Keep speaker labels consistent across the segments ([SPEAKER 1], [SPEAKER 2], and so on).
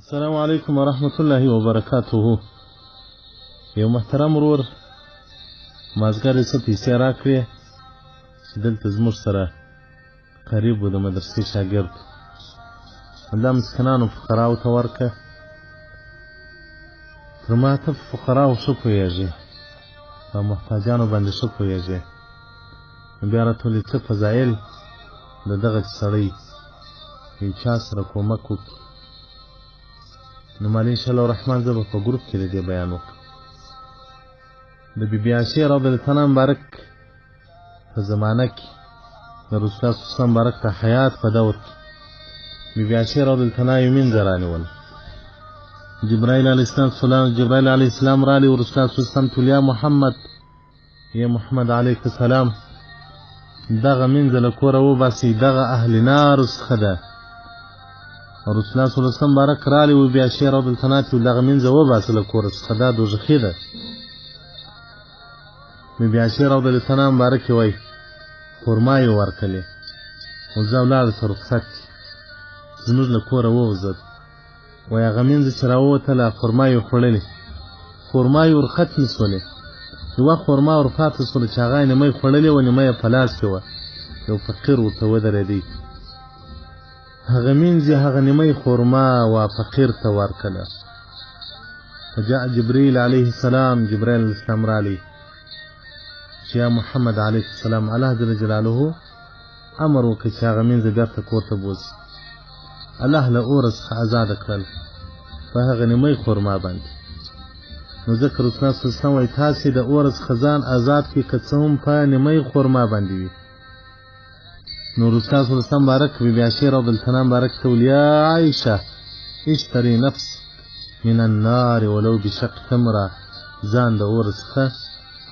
[SPEAKER 1] السلام علیکم ورحمت الله وبرکاته. یو محترم ورور مازګر یې څه پیسې راکړې چې دلته زموږ سره قریب و د مدرسې شاګرد دا مسکینانو فقراو ته ورکړه. پر ما ته فقراو ښه پوهېږې او محتاجانو باندې ښه پوهېږې، نو بیا راته ولې څه فضایل د دغه سړی یو چا سره کومک وکړي. نو مالی انشاءالله الرحمن زه به په ګروپ کې د دې بیان وکړم. د بی بی عایشې رضی الله عنها مبارک په زمانه کې د رسول الله صلی الله علیه وسلم مبارک ته حیات په دور کې بی بی عایشې رضی الله عنها یو مینځه رانیول. جبرائیل علیه السلام رالی و رسول الله صلی الله علیه وسلم ټول یا محمد یا محمد علیک السلام دغه مینځه له کوره وباسئ، دغه اهل نارو څخه ده. رسول الله صلی الله علیه وسلم مبارک رالی و بی عایشې رضی الله عنها ته دغه مینځه وباسه له کوره څخه دا دوزخي ده. بی بی عایشې رضی الله عنها مبارک یې وایي خرما یې ورکړلې او زه ولاړه ته رخصت زموږ له کوره ووځد، وایي هغه مینځه چې راووتله خرما یې خوړلې، خرما یې ورختمې شولې. یوه خرما ورپاته شوله چې هغه یې نیمه یې خوړلې وه نیمه یې په لاس کې وه. یو فقیر ورته ودرېدی، هغه مینځ هغه نیمه خرما و فقیر ته ورکړله. فجاء جبريل عليه السلام، جبرائیل علیه السلام رالی چې یا محمد علیه السلام الله جل جلاله امر وکړ چې هغه مینځه بېرته کور ته بوځي. الله له اوره څخه ازاده کړل په هغه نیمه خرما باندې. نو ځکه رسول الله صلی الله علیه وسلم وایي تاسې د اوره څخه ځان ازاد کړئ که څه هم په نیمه خرما باندې وي. نو رسول الله صلی الله علیه وسلم مبارک بی بی عایشې رضی الله عنها مبارک ته ویل یا عایشه اشتري نفس من النار ولو بشق تمره، ځان د اور څخه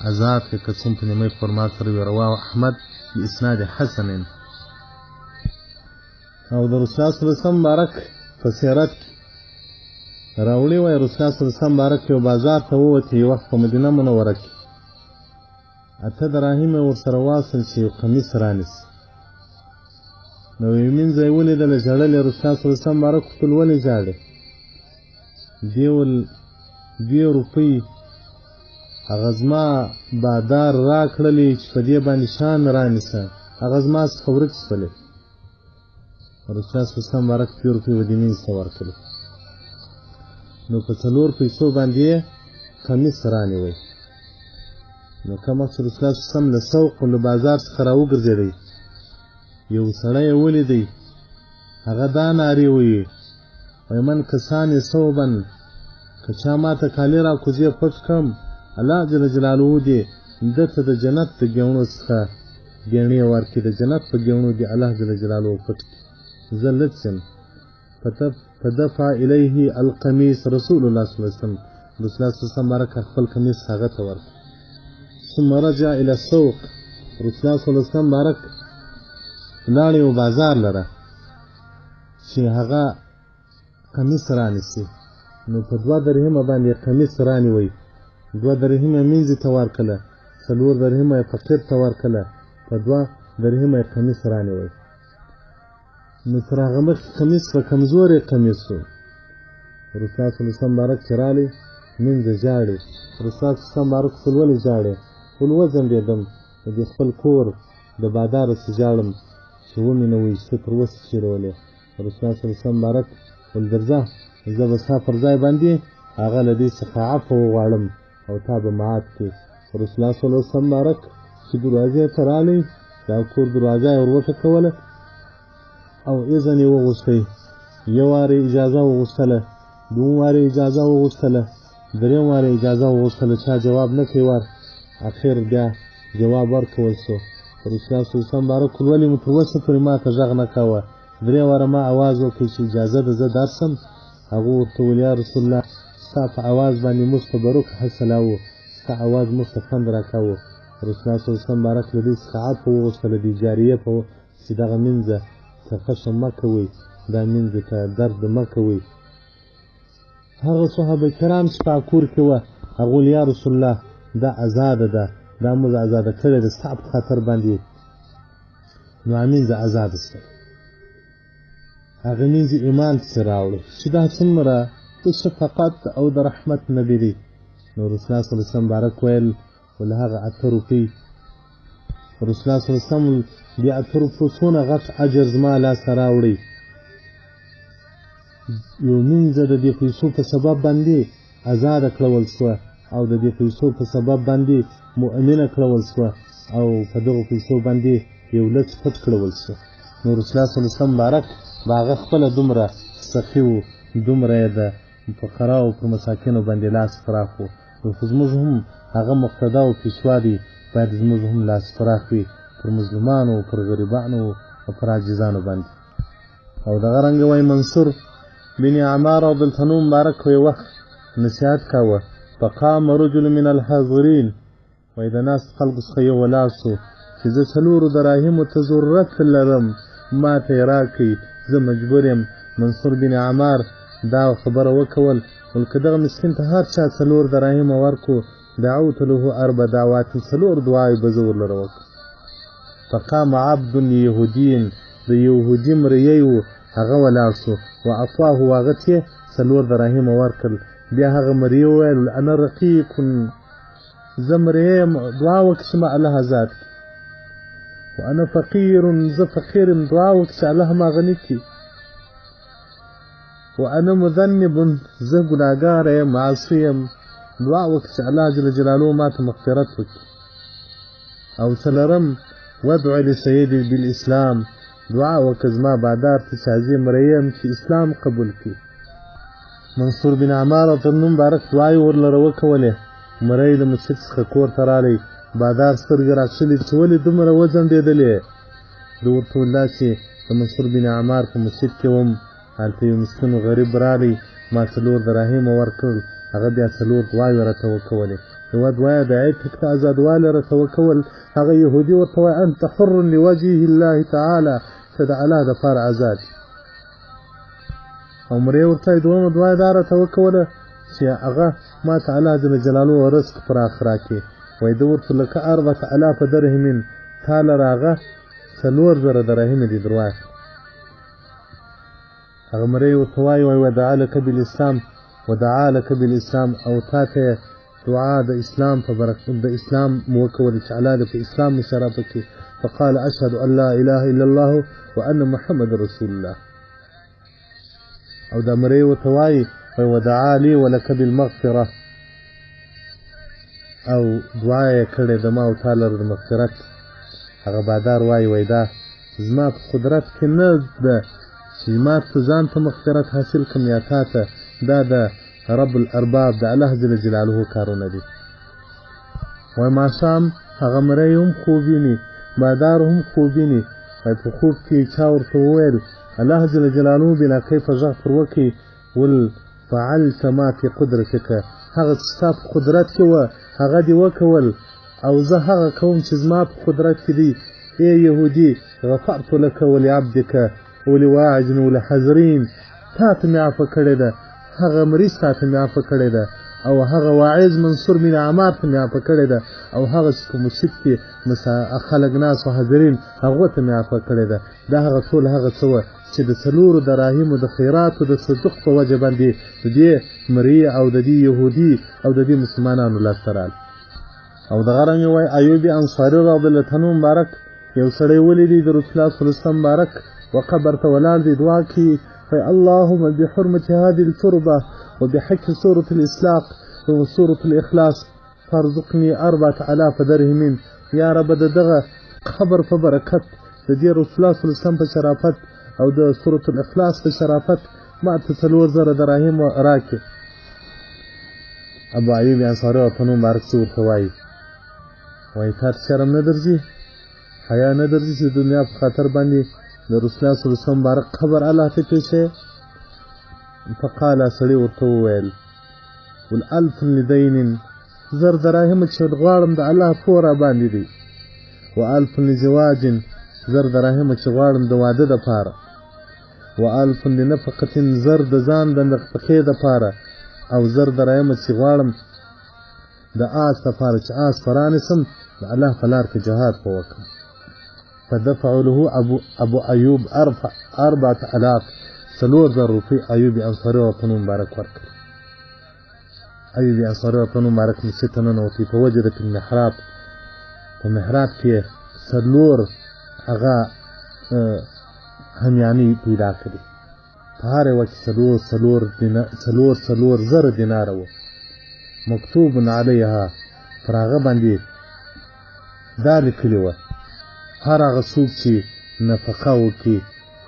[SPEAKER 1] ازاد کړه که څه په نیمه خرما سره وي. رواه احمد باسناد حسن. او د رسول الله صلی الله علیه وسلم مبارک په سیرت کې راوړي وایي رسول الله صلی الله علیه وسلم مبارک یو بازار ته ووت یو وخت په مدینه منوره کې 8 دراهم یې ورسره واخیستل چې یو قمیص رانیسي. نو یو مینځه یې ولیدله ژړلې. رسول الله صلی الله علیه وسلم مبارک وپوښتل ولې ژاړې؟ دې ویل 2 روپۍ هغه زما بادار راکړلې چې په دې باندې شان رانیسه، هغه زما څخه ورک شولې. رسول الله صلی الله علیه وسلم مبارک 2 روپۍ ودې مینځ ته ورکړې. نو په 4 پیسو باندې یې کمیس رانیوی. نو کم وخت رسول الله صلی الله علیه وسلم له سوق و له بازار څخه راوګرځېدی، یو سړی یې ولیدی، هغه دا نارې ویې وایي من کسان صوبا که چا ماته کالي راکوزي پټ کړم الله جل جلاله دې ده ته د جنت د ګېڼو څخه ګېڼې ورکړي، د جنت په ګېڼو دې الله جل جلاله پټ کړي. زه لږ یم فدفع الیه القمیص رسول الله صلی الله علیه وسلم، رسول الله صلی الله علیه وسلم مبارک خپل کمیس هغه ته ورکړ. ثم رجع الى السوق، رسول الله صلی الله علیه وسلم مبارک لاړ یو بازار لره چې هغه کمیس رانیسي. نو په 2 درهمه باندې کمیس رانیوی، 2 درهمه مینځې ته ورکړله، 4 درهمه یې فقیر ته ورکړله، په 2 درهمه یې کمیس رانیوی. نو تر هغه مخکې کمیس په کمزورې کمیس و. رسول الله صلی الله علیه وسلم مبارک چې رالی مینځه ژاړي. رسول الله صلی الله علیه وسلم مبارک ټول ولې ژاړې؟ ټول وځنډېدم د خپل کور د بادار څخه ژاړم چې ومې نه وایي څه تر اوسه چېرولې. رسول الله صلی الله علیه وسلم مبارک ویل درځه زه به ستا پر ځای باندې هغه له دې څخه عفو وغواړم او تا به معاف کړي. رسول الله صلی الله علیه وسلم مبارک چې دروازې ته رالی دا کور دروازه یې ور وټکوله او اذن یې وغوښتی. یو وارې اجازه وغوښتله، 2 وارې اجازه وغوښتله، 3 وارې اجازه وغوښتله، چا جواب نه کوي ور. اخر بیا جواب ورکول سو. رسول الله صلی الله علیه وسلم مبارک ولې مو تر اوسه پورې ما ته غږ نه کوه؟ 3 واره ما اواز وکړ چې اجازه ده زه درسم. هغه ورته ویل یا رسول الله ستا په اواز باندې موږ ته بروک حاصلاوه، ستا اواز موږ ته خوند راکاوه. رسول الله صلی الله علیه وسلم مبارک له دې څخه عفو وغوښتله د جاریې په چې دغه مینځه ته خشم مه کوئ، دا مینځه ته درد مه کوئ. هغه صحابه کرام چې په کور کې وه هغه ویل یا رسول الله دا ازاده ده، دا موږ ازاده کړې ده ستا په خاطر باندې. نو مینځه ازاده شوه. هغه مینځي ایمان پسې راوړي چې دا څومره د شفقت او د رحمت نبي دی. نو رسول الله صلی الله علیه وسلم بارک ویل ول هغه 8 روپۍ رسول الله صلی الله علیه وسلم دې 8 روپو څونه غټ اجر زما لاسته راوړي. یو مینځه د دې پیسو په سبب باندې ازاده کړول شوه او د دې پیسو په سبب باندې مؤمنه کړول شوه او په دغو پیسو باندې یو لڅ پټ کړول شو. نو رسول الله صلی الله علیه وسلم بارک به هغه خپله دومره سخي و، دومره یې د فقراو پر مساکینو باندې لاس فراخ و. نو خو زموږ هم هغه مقتدا او پیشوا دی، باید زموږ هم لاس فراخ وي پر مظلومانو، پر غریبانو او پر عاجزانو باندې. او دغه رنګه وایي منصور بن عمار او دلته نوم مبارک یو وخت نصیحت کاوه. فقام رجل من الحاضرین، وایي د ناست خلکو څخه یو ولاړ شو چې زه 4 دراهمو ته ضرورت لرم، ما ته یې راکړئ، زه مجبور یم. منصور بن عمار دا خبره وکول، ول که دغه مسکین ته هر چا 4 دراهمه ورکړو دعوت له 4 دعوات، 4 دعاوې به زه ورلره وکړم. فقام عبد یهودین، د یهودي مریی و، هغه ولاړ شو. واعطاه، هغه ته 4 دراهمه ورکړل. بیا هغه مریی وویل انا رقیق، زه مریی یم، دعا وکړه چې ما الله ازاد کړي. وانا فقیر، زه فقیر یم، دعا وکړه چې الله ما غني کړي. وانا مذنب، زه ګناهګاره یم، معصي یم، دعا وکړه چې الله جل جلاله ما ته مغفرت وکړي. او څلورم وادع لسیدي بالاسلام، دعا وکړه زما بادار ته چې عظیم مریی یم چې اسلام قبول کړي. منصور بن عمار او نوم مبارک دعاوې ورلره وکولې. مری د مسجد څخه کور ته رالی، بادار سترګې راکښلې چې ولې دومره وځنډېدلې. ده ورته ویل چې د منصور بن عمار په مسجد کې وم، هلته یو مسکین غریب رالی، ما 4 دراهمه ورکړل، هغه بیا 4 دعاوې راته وکولې. یوه دعا یې د عتق ته ازادوالی راته وکول. هغه یهودي ورته وایي انت حر لوجه الله تعالی، ته د الله دپاره ازاد. او مری ورته دویمه دعا یې دا راته وکوله چې هغه ما ته الله جل جلاله رزق پراخ راکړي. وایي ده ورته لکه 4000 درهم، تا لره هغه 4000 دراهم دي در واخلي. هغه مری ورته وایي ودعا لک بالاسلام، ودعا لک بالاسلام، او تا ته دعا د اسلام په برکت د اسلام وکولې چې الله دې په اسلام مشرفه کړي. فقال اشهد ان لا اله الا الله وان محمد رسول الله. او دا مری ورته وایي ودعا لي ولک بالمغفره، او دعا یې کړې د ما او تا لره د مغفرت. هغه بادار وایي دا زما په قدرت کې نه ده چې ما ته ځان ته مغفرت حاصل کړم یا تا ته، دا د رب الارباب د الله جل جلاله کارونه دي. وایي ماښام هغه مری هم خوب ویني، بادار هم خوب ویني. په خوب کې چا ورته وویل الله جل جلاله بلا کیفه غږ پر وکړي ول فعلت ما في قدرتك، هغه چې ستا په قدرت کې وه هغه دې وکول، او زه هغه کوم چې زما په قدرت کې دي. ای یهودي غفرت لك ولعبدك ولواعج ولحزرین، تا ته مې عفه کړې ده، هغه مریض تا ته مې عفه کړې ده، او هغه واعظ منصور بن عمار ته مې عفه کړې ده، او هغه چې په مسجد کې خلک ناس او حاضرین هغو ته مې عفه کړې ده. دا هغه ټول هغه څه وه چې د 4 دراهمو د خیراتو د صدق په وجه باندې د دې مری او د دې یهودي او د دې مسلمانانو لاسته راغله. او دغه رنګې وایي ایوب انصاري رضی الله مبارک یو سړی ولیدی د رسول الله صلی الله علیه وسلم مبارک وقبر ته ولاړ دی، دعا کوي فی اللهم بحرمة هذه التربة وبحق سورة الإسلاق وسورة الإخلاص فارزقني 4000 درهم. یا رب د دغه خبر په برکت د دې رسول الله صلی الله علیه وسلم په شرافت او د سورة الاخلاص په شرافت ما ته 4000 دراهم راکړي. ابو ایوب انصاري ورته مبارک څه ورته وایي تا ته شرم نه درځي، حیا نه درځي چې د دنیا په خاطر باندې د رسول الله صلی الله علیه وسلم مبارک خبر الله ته پیښې. فقال سړي ورته وویل والالف لدین، 1000 دراهم چې غواړم د الله پور باندې دي، والف لزواج، 1000 دراهم چې غواړم د واده دپاره، والف لنفقة، 1000 د ځان د نفقې دپاره، او 1000 دراهم چې غواړم د آس دپاره چې آس فرانسم د الله په لار کې جهاد په وکړم. فدفعوا له ابو ایوب 4000، 4,000 روپۍ ایوب انصاري ورته نوم مبارک ورکړي. ایوب انصاري ورته نوم مبارک مسجد ته ننوتی، په وجد المحراب، په محراب کې 4 هغه همیانۍ پیدا کړي. په هر یوه کې 4 زره دیناره وه. مکتوب علیها، پر هغه باندې دا لیکلې وه هر هغه څوک چې نفقه وکړي،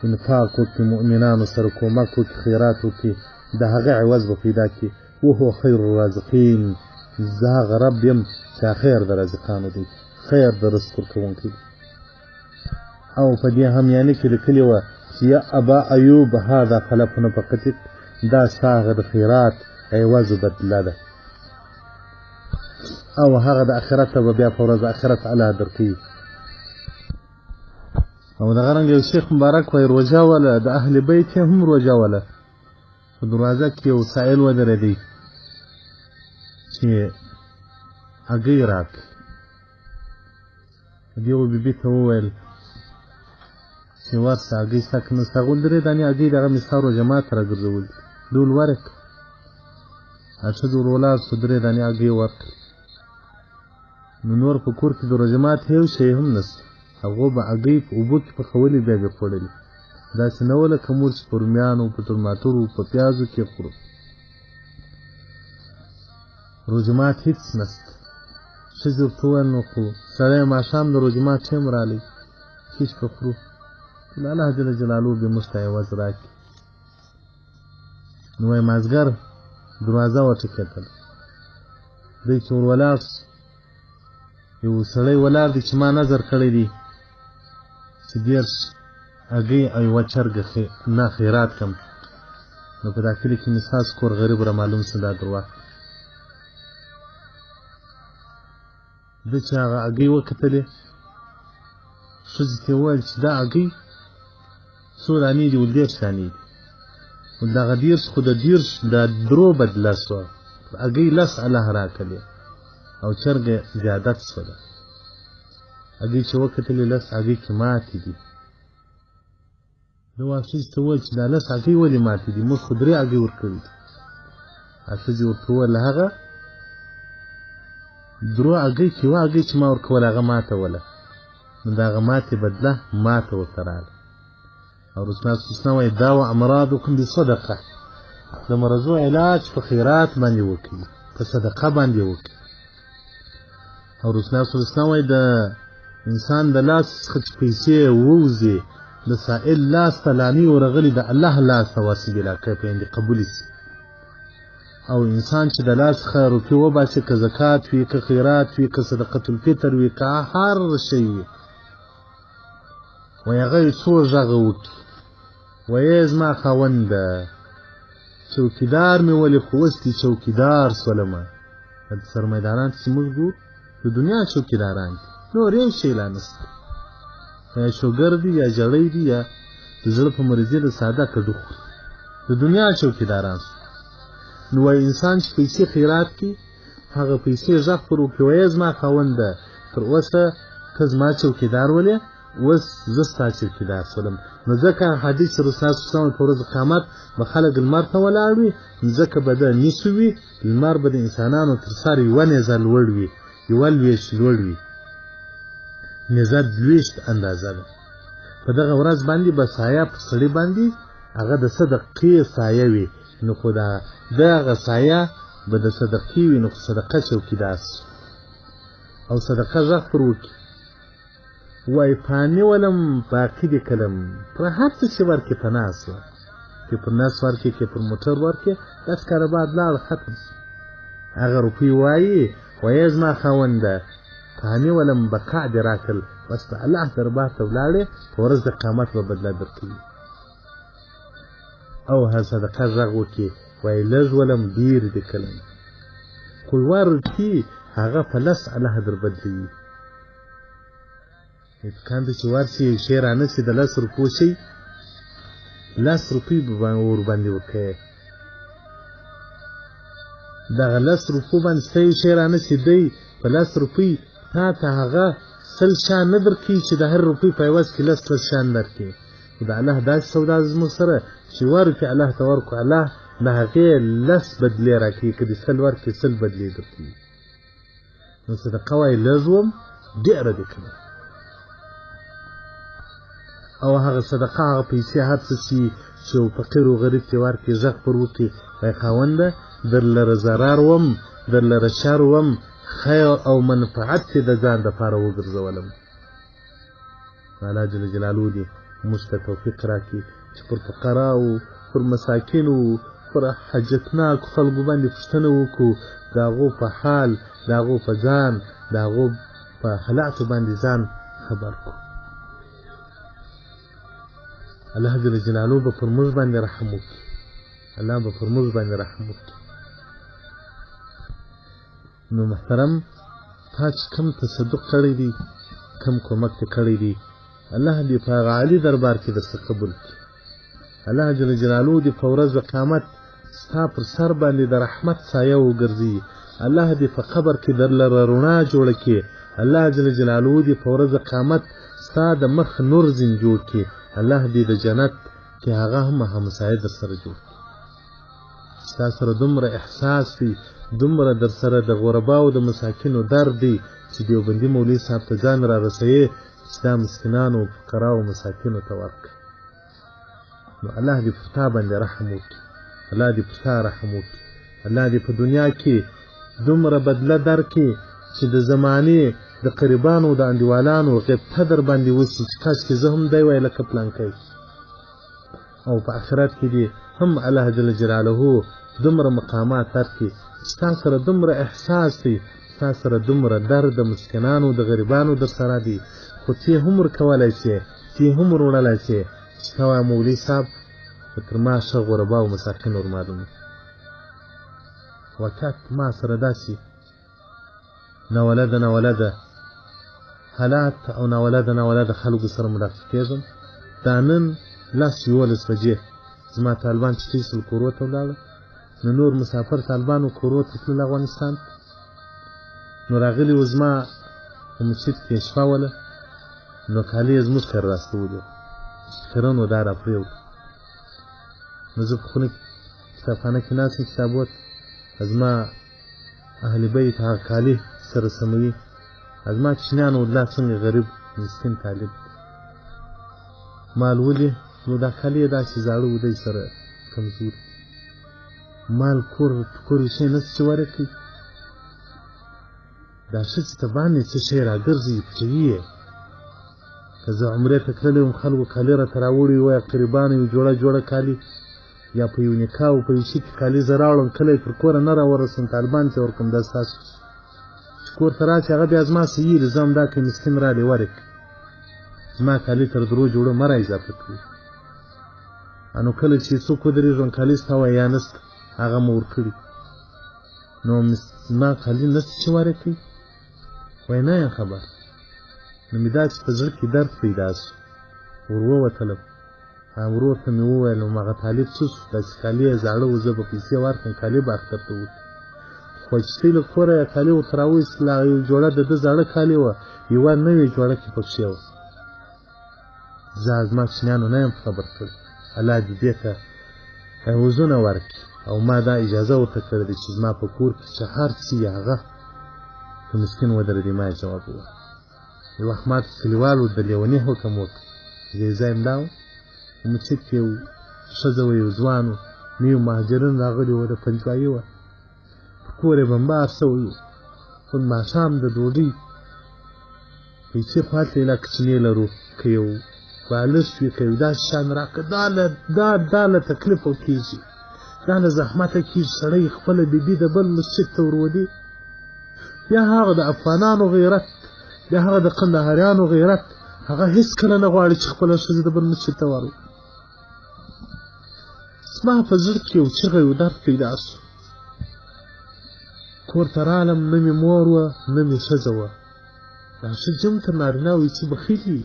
[SPEAKER 1] انفاق وکړي، مؤمنانو سره کومک وکړي، خیرات وکړي، د هغه عوض به پیدا کړي. وهو خیر الرازقین، زه هغه رب یم چې خیر د رازقانو دی، خیر د رزق ورکوونکی. او په دې همیانۍ کې لیکلې وه چې یا ابا ایوب هذا خلف نفقتک، دا ستا هغه د خیرات عوض و بدله ده، او هغه د آخرت ته به بیا په ورځ آخرت الله درکوي. او دغه رنګ یو شیخ مبارک وایي روژه وله، د اهل بیت یې هم روژه وله. په دروازه کې یو سائل ودرېدی چې هګۍ راکړي. دغو بیبي ته وویل چې ورسه هګۍ ستا که نسته. هغه 3 دانې هګۍ دغه مې ستا روژه ماته راګرځولي دي، ډول ورکړه. ښځو ور ولاړ شو، 3 دانې هګۍ ورکړې. نو نور په کور کې د روژه ماتې یو شی هم نشته. هغو به هګۍ په اوبو کې پخولې، بیا به خوړلې. داسې نه وه لکه موږ چې په رومیانو، په ټماټرو، په پیازو کې خورو. روژه مات هېڅ نشته. ښځې ورته وویل نو خو سړی ماښام د روژه مات ټیم رالی، هېڅ به خورو، نو الله جل جلاله به موږ ته عوض راکړي. نو وایي مازدیګر دروازه وټکېدله. دی چې ور ولاړ شو، یو سړی ولاړ دی چې ما نظر کړی دی چې 10 هګۍ او 1 چرګه نه خیرات کړم. نو په دا کلي کې مې ستاسو کور غریب را معلوم شو، دا درواغ. ده چې هغه هګۍ وکتلې، ښځې ته یې وویل چې دا هګۍ څو دانې دي؟ 10 دانې دي. دغه 10 خو د 10 د درو بدله شوه. هګۍ 10 الله راکړلې او چرګه زیادت شوله. هګۍ چې وکتلې 10 هګۍ کې ماتې دي. ده ښځې ته وویل چې دا 10 هګۍ ولې ماتې دي؟ موږ خو 3 هګۍ ورکړې دي. ښځې ورته وویل هغه 3 هګۍ کې 1 هګۍ چې ما ورکوله هغه ماته وله، نو د هغه ماتې بدله ماته ورته راغله. او رسول الله صلی الله علیه وسلم وایي داو امراضکم بصدقه، د مرضو علاج په خیرات باندې وکړي، په صدقه باندې وکړي. او رسول الله صلی الله علیه وسلم وایي د انسان د لاس څخه چې پیسې ووځي، د سائل لاس ته لانې ورغلي، د الله لاس ته ورسي بلا کیفې قبول شي. او انسان چې د لاس څخه روپۍ وباسي، که زکات وي، که خیرات وي، که صدقة الفطر وي، که هر شی وي، وایي هغه یې څو غږه وکړي، وایي زما خاونده چوکیدار مې ولې خو اوس دې چوکیدار شولمه. سرمایداران چې موږ ګورو د دنیا چوکیداران دي، نور یو شی لا نشته. یا شوګر دي، یا جړۍ دي، یا د زړه په مرضي د ساده کډو خوري، د دنیا چوکیداران. نو وایي انسان چې پیسې خیرات کړي، هغه پیسې غږ پر وکړي، وایي زما خاونده تر اوسه ته زما چوکیدار ولې، اوس زه ستا چوکیدار شولم. نو ځکه حدیث رسول الله صلی الله علیه وسلم په ورځ قیامت به خلک لمر ته ولاړ وي، ځکه به د نیسو وي، لمر به د انسانانو تر سر 1 نیزه لوړ وي، 1 لویشت لوړ وي. نیزه 20 اندازه ده. په دغه ورځ باندې به سایه په سړي باندې هغه د صدقې سایه وي. نو خو دغه سایه به د صدقې وي، نو خو صدقه چوکیدار شي او صدقه غږ پر وکړي. وایي فاني ولم باقي دې کلم، پر هر څه چې ورکړې په ناس وه، که پر ناس ورکړې، که پر موټر ورکړې، داسې کاره بعد لاړ ختم شي. هغه روپۍ وایي زما خاونده فاني ولم بقاع دې راکړل، بس د الله دربار ته ولاړې، په ورځ د قیامت به بدله درکوي. او هر صدقه غږ وکړي، وایي لږ ولم ډېر دې کلم، خو 1 روپۍ هغه په 10 الله در بدلوي. امکان دی چې ورشي یو شی رانشي د 10 روپو شي، 10 روپۍ به ورباندې وکړې. دغه 10 روپو باندې ستا یو شی رانشي، دی په 10 روپۍ تا ته هغه 100 شیان نه درکوي چې د هر روپۍ په عوض کې 10 شیان درکوي. خو د الله داسې سودا زموږ سره چې ورکړي الله ته ورکړو الله د هغې 10 بدلې راکوي که دې 100 ورکړي 100 بدلې درکوي نو صدقه وایي لږ وم ډېره دې کړه او هغه صدقه هغه پیسې هر څه چې یو فقیر و غریب ته ورکړي غږ پر وکړي وایي خاونده در لره ضرر وم در لره شر وم خیر او منفعت چې د ځان دپاره وګرځولم الله جل جلاله دې موږ ته توفیق راکړي چې پر فقراو پر مساکینو پر حاجتناکو خلکو باندې پوښتنه وکړو د هغو په حال د هغو په ځان د هغو په حالاتو باندې ځان خبر کړو الله جل جلاله به پر موږ باندې رحم وکړي الله به پر موږ باندې رحم وکړي نو محترم تا چې کم تصدق کړی دی کم کومک ته کړی دی الله دې په هغه عالي دربار کې درڅه قبول کړي الله جل جلاله دې په ورځ د قیامت ستا پر سر باندې د رحمت سایه وګرځي الله دې په قبر کې در لره رڼا جوړه کړي الله جل جلاله دې په ورځ د قیامت ستا د مخ نور ځین جوړ کړي الله دې د جنت کې هغه هم همسایه در سره جوړ کړي ستا سره دومره احساس دی دومره در سره د غرباو د مساکینو درد دی چې دیوبندي مولوي صاحب ته ځان را رسوي چې دا مسکینانو فقراو مساکینو ته ورکړي نو الله دې پر تا باندې رحم وکړي الله دې پر تا رحم وکړي الله دې په دنیا کې دومره بدله درکړي چې د زمانې د قریبانو د انډیوالانو غیبته در باندې وسي چې کاشکې زه هم دی وای لکه پلانکی او په آخرت کې دې هم الله جل جلاله دومره مقامات درکړي ستا سره دومره احساس دی ستا سره دومره درد د مسکینانو د غریبانو در سره دی خو تی هم ورکولی شې تی هم وروړلی شې چې ته وایه مولوي صاحب خو تر ما ښه غربا او مساکین ورمعلوم واقعات ما سره داسې ناولده حالات او ناولده خلکو سره ملاقات کېږم دا نن 11 بجې زما طالبان چې فیصل کورو ته ولاړه نو نور مسافر طالبانو کورو ته تلل افغانستان نو راغلي و زما په مسجد کې شپه وله نو کالي یې زموږ خیر راستولي خیرن و دا راپرېوت نو زه په خونه کتابخانه کې ناست یم کتابوت زما اهل بیت هغه کالي سره سموي زما کوچنیان ولدا څنګه غریب مسکین طالب مال ولي نو دا کالي یې داسې زاړه و دی سره کمزوري مال کور شی نشته چې ورکړي دا ښځې ته باندې څه شی راګرځي پټوي یې که زه عمرې ته تللی وم خلکو کالي راته راوړي وایه قریبانو یو جوړه کالي یا په یو نکاح او په یو شي کې کالي زه راوړم کله یې پر کوره نه راورسوم طالبان ته ورکړم دا ستاسو چې کور ته راشي هغه بیا زما څه یېري زه همدا که مسکین رالی ورکړي زما کالي تر درو جوړه مه را اضافه کړي نو کله چې څوک ودرېږم کالي ستا وایه یا نسته هغه مو ورکړي نو زما کالي نسته چې ورکړي وایي نه یم خبر نو مې داسې په زړه کې درد پیدا شو ور ووتلم ورور ته مې وویل هغه طالب څه شو داسې کالي یې زاړه و زه به پیسې ورکړم کالي به اختر ته وکړي خو چې تی له کوره یې کالي ورته راوایستل هغه یو جوړه د ده زاړه کالي وه یوه نوې جوړه کې پکښې وه زه زما کوچنیانو نه یم خبر کړی الله دې دې ته عوضونه ورکړي او ما دا اجازه ورته کړې ده چې زما په کور کې چې هر څه یې هغه که مسکین ودرېدي ما یې ځواب ووایه یو وخت ما ته کلیوالو د لیوني حکم وکړ دې ځای م دا و په مسجد کې یو ښځه وه یو ځوان و نوي مهاجرین راغلي وه د پنجوایي وه په کور یې بمبار سوی و خو ماښام د ډوډۍ پیسې خو هلته لا کوچنۍ لرو که یو بالښت وي که یو داسې شیان راکړه دا له تکلیفه کېږي دا له زحمته کېږي سړی خپله بیبي د بل مسجد ته ورولي بیا هغه د افغانانو غیرت بیا هغه د قندهاریانو غیرت هغه هېڅکله نه غواړي چې خپله ښځه د بل مسجد ته ورولي زما په زړه کې یو چغه یو درد پیدا شو کور ته رالم نه مې مور وه نه مې ښځه وه دا ښځې هم تر نارینهوو چې بخیلي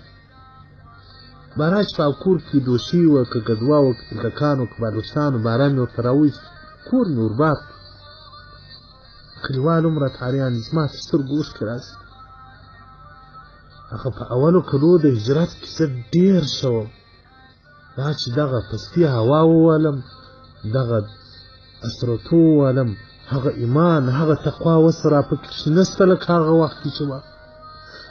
[SPEAKER 1] باران چې په کور کې دوشي وه که ګدوا وه که تلککان وه که بالوستان وه باران مې ورته راوایست کور مې ورباد کلیوال هم راته حریان دي زما تر سترګو اوښکې راشي هغه په اولو کلو د هجرت کې زه ډېر ښه وم دا چې دغه پستي هوا ووالم، دغه اسرتو ووالم، هغه ایمان هغه تقوا اوس راپکې نسته لکه هغه وخت کې چې وه.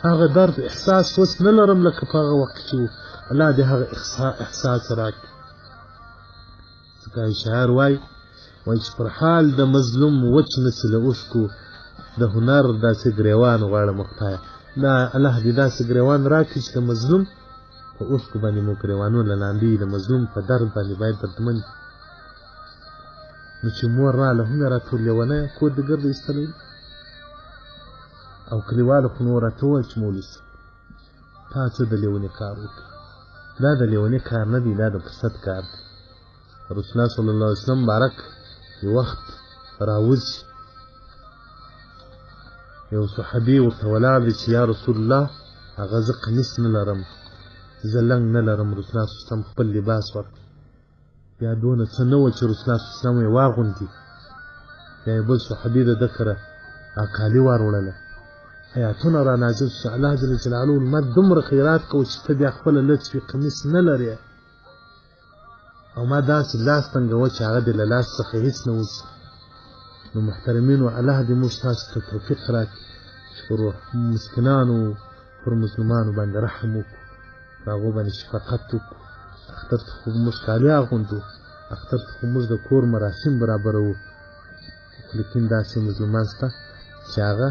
[SPEAKER 1] هغه درد احساس اوس نه لرم لکه په هغه وخت کې چې و. الله دې هغه احساس راکړي. ځکه شاعر وایي چې پر حال د مظلوم وچ نسي له اوښکو، د هنر داسې ګریوان غواړم خدایه. دا الله دې داسې ګریوان راکړي چې د مظلوم په اوښکو باندې مو ګریوانونه لاندې د مظلوم په درد باندې باید دردمن. نو چې مور راله هم یې راته لیونی کور دې ګرده ایستلی او کلیوالو خو نو راته وویل چې مولوي صاحب تا څه د لیوني کار وکړي. دا د لیوني کار نه دی، دا د فرصت کار دی. رسول الله صلی الله علیه وسلم بارک یو وخت راوځي، یو صحابي ورته ولاړ دی چې یا رسول الله هغه زه قمیص نه لرم، زه لنګ نه لرم. رسول الله صلی الله علیه وسلم خپل لباس ورکړ. بیا دونه څه نه وه چې رسول الله صلی الله علیه وسلم یې واغوندي. بیا یې بل صحابي د ده کره کالي واروړله، آیاتونه را نازل شو چې الله جل جلاله لمر دومره خیرات کوو چې ته بیا خپله لطفي قمیص نه لرې، او ما داسې لاس تنګوه چې هغه دې له لاس څخه هېڅ نه وځي. نو محترمینو الله دې موږ تاسو ته توفیق راکړي چې پر مسکینانو پر مظلومانو باندې رحم وکړو، په هغو باندې شفقت وکړو. اختر ته خو موږ کالي اغوندو، اختر ته خو موږ د کور مراسم برابروو، لیکن داسې مظلومان شته چې هغه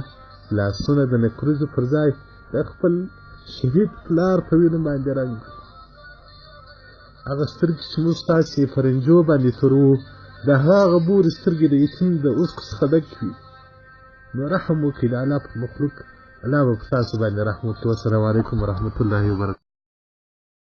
[SPEAKER 1] لاسونه د نکریزو پر ځای د خپل شهید پلار په وینو باندې رنګ، هغه سترګې چې موږ تاسې فرنجو باندې تروو، د هغه بورې سترګې د یتیم د اوښکو څخه ډکې وي. نو رحم وکړئ د الله پر مخلوق، الله به په تاسو باندې رحم وکړي. والسلام علیکم ورحمة الله وبرکاته.